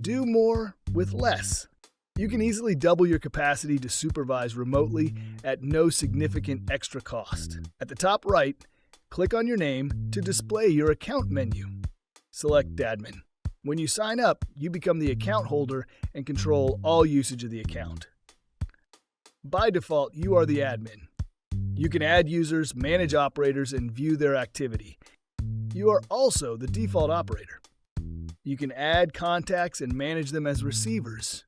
Do more with less. You can easily double your capacity to supervise remotely at no significant extra cost. At the top right, click on your name to display your account menu. Select Admin. When you sign up, you become the account holder and control all usage of the account. By default, you are the admin. You can add users, manage operators, and view their activity. You are also the default operator. You can add contacts and manage them as receivers,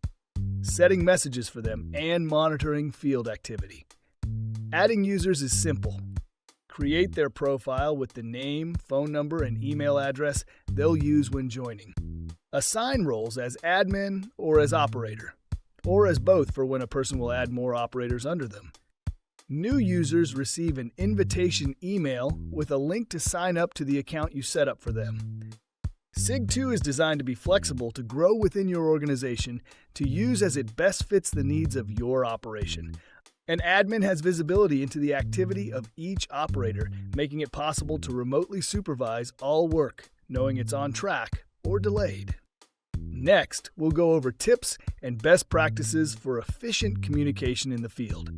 setting messages for them, and monitoring field activity. Adding users is simple. Create their profile with the name, phone number, and email address they'll use when joining. Assign roles as admin or as operator, or as both for when a person will add more operators under them. New users receive an invitation email with a link to sign up to the account you set up for them. Sig2 is designed to be flexible to grow within your organization to use as it best fits the needs of your operation. An admin has visibility into the activity of each operator, making it possible to remotely supervise all work, knowing it's on track or delayed. Next, we'll go over tips and best practices for efficient communication in the field.